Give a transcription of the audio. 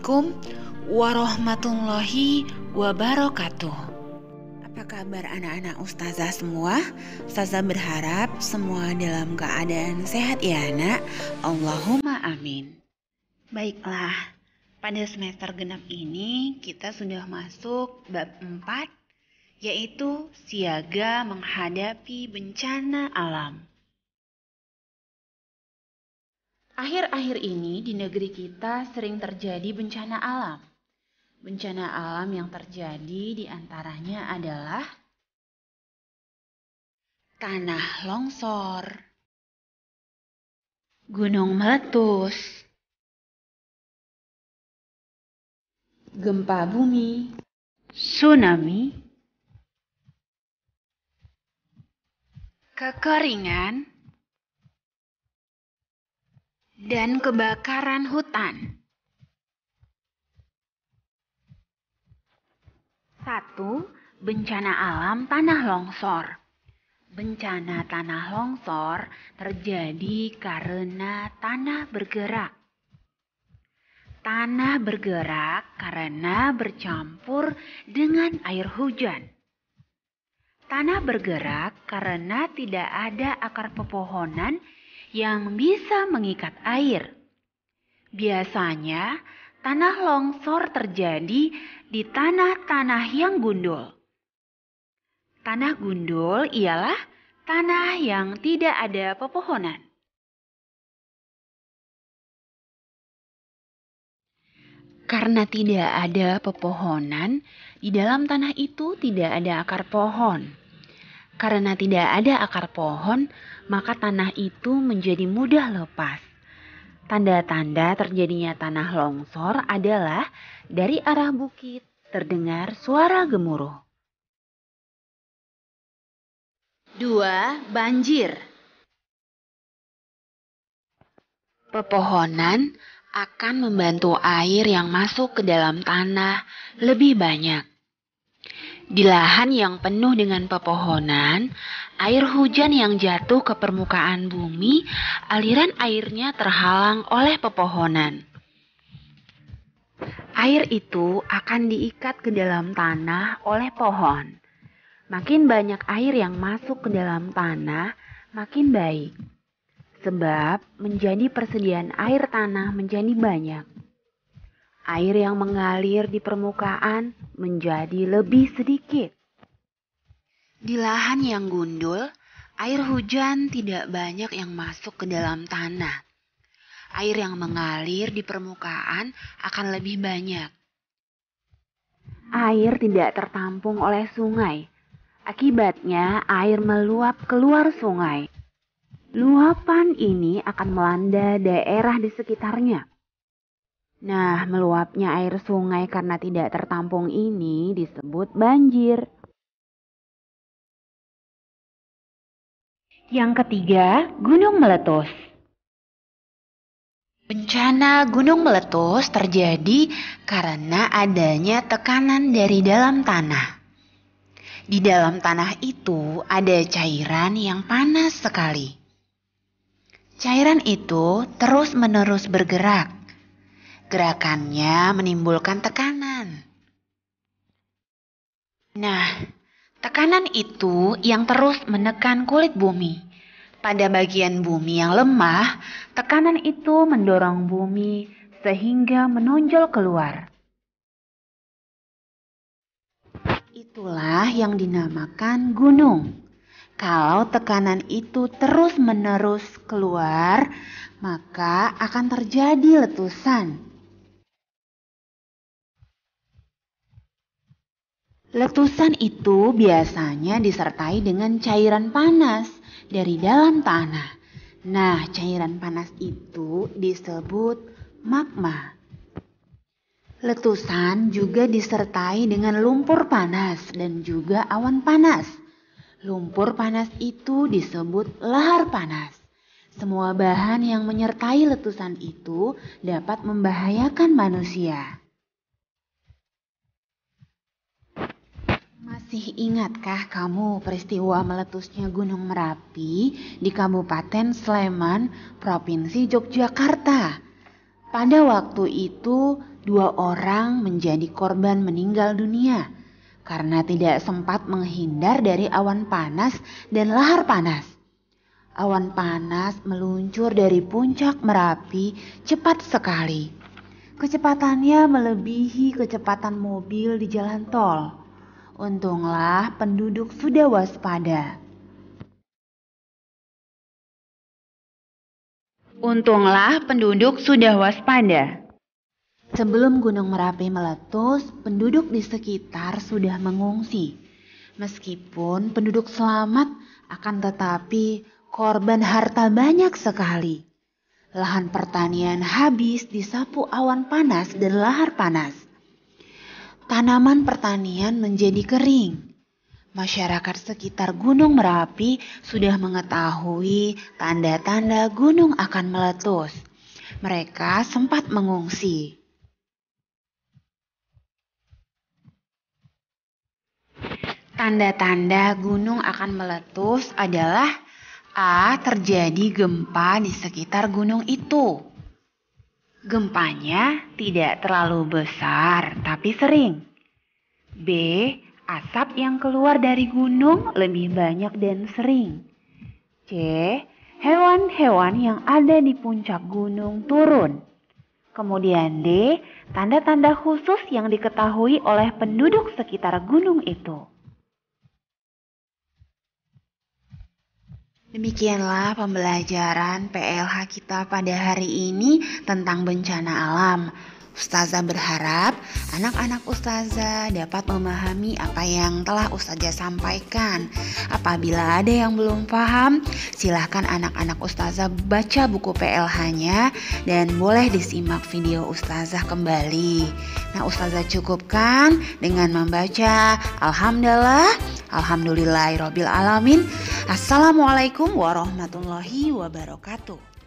Assalamualaikum warahmatullahi wabarakatuh. Apa kabar anak-anak ustazah semua? Ustazah berharap semua dalam keadaan sehat ya anak. Allahumma amin. Baiklah, pada semester genap ini kita sudah masuk bab 4, yaitu siaga menghadapi bencana alam. Akhir-akhir ini di negeri kita sering terjadi bencana alam. Bencana alam yang terjadi diantaranya adalah tanah longsor, gunung meletus, gempa bumi, tsunami, kekeringan, dan kebakaran hutan. 1. Bencana alam tanah longsor. Bencana tanah longsor terjadi karena tanah bergerak. Tanah bergerak karena bercampur dengan air hujan. Tanah bergerak karena tidak ada akar pepohonan yang bisa mengikat air. Biasanya, tanah longsor terjadi di tanah-tanah yang gundul. Tanah gundul ialah tanah yang tidak ada pepohonan. Karena tidak ada pepohonan, di dalam tanah itu tidak ada akar pohon. Karena tidak ada akar pohon, maka tanah itu menjadi mudah lepas. Tanda-tanda terjadinya tanah longsor adalah dari arah bukit terdengar suara gemuruh. 2. Banjir. Pepohonan akan membantu air yang masuk ke dalam tanah lebih banyak. Di lahan yang penuh dengan pepohonan, air hujan yang jatuh ke permukaan bumi, aliran airnya terhalang oleh pepohonan. Air itu akan diikat ke dalam tanah oleh pohon. Makin banyak air yang masuk ke dalam tanah, makin baik. Sebab menjadi persediaan air tanah menjadi banyak. Air yang mengalir di permukaan menjadi lebih sedikit. Di lahan yang gundul, air hujan tidak banyak yang masuk ke dalam tanah. Air yang mengalir di permukaan akan lebih banyak. Air tidak tertampung oleh sungai. Akibatnya air meluap keluar sungai. Luapan ini akan melanda daerah di sekitarnya. Nah, meluapnya air sungai karena tidak tertampung ini disebut banjir. Yang ketiga, gunung meletus. Bencana gunung meletus terjadi karena adanya tekanan dari dalam tanah. Di dalam tanah itu ada cairan yang panas sekali. Cairan itu terus-menerus bergerak. Gerakannya menimbulkan tekanan. Nah, tekanan itu yang terus menekan kulit bumi. Pada bagian bumi yang lemah, tekanan itu mendorong bumi sehingga menonjol keluar. Itulah yang dinamakan gunung. Kalau tekanan itu terus-menerus keluar, maka akan terjadi letusan. Letusan itu biasanya disertai dengan cairan panas dari dalam tanah. Nah, cairan panas itu disebut magma. Letusan juga disertai dengan lumpur panas dan juga awan panas. Lumpur panas itu disebut lahar panas. Semua bahan yang menyertai letusan itu dapat membahayakan manusia. Masih ingatkah kamu peristiwa meletusnya Gunung Merapi di Kabupaten Sleman, Provinsi Yogyakarta? Pada waktu itu 2 orang menjadi korban meninggal dunia karena tidak sempat menghindar dari awan panas dan lahar panas. Awan panas meluncur dari puncak Merapi cepat sekali. Kecepatannya melebihi kecepatan mobil di jalan tol. Untunglah penduduk sudah waspada. Sebelum Gunung Merapi meletus, penduduk di sekitar sudah mengungsi. Meskipun penduduk selamat, akan tetapi korban harta banyak sekali. Lahan pertanian habis disapu awan panas dan lahar panas. Tanaman pertanian menjadi kering. Masyarakat sekitar Gunung Merapi sudah mengetahui tanda-tanda gunung akan meletus. Mereka sempat mengungsi. Tanda-tanda gunung akan meletus adalah A. Terjadi gempa di sekitar gunung itu. Gempanya tidak terlalu besar tapi sering. B. Asap yang keluar dari gunung lebih banyak dan sering. C. Hewan-hewan yang ada di puncak gunung turun. Kemudian D. Tanda-tanda khusus yang diketahui oleh penduduk sekitar gunung itu. Demikianlah pembelajaran PLH kita pada hari ini tentang bencana alam. Ustazah berharap anak-anak Ustazah dapat memahami apa yang telah Ustazah sampaikan. Apabila ada yang belum paham, silahkan anak-anak Ustazah baca buku PLH-nya dan boleh disimak video Ustazah kembali. Nah, Ustazah cukupkan dengan membaca Alhamdulillahirobbilalamin. Assalamualaikum warahmatullahi wabarakatuh.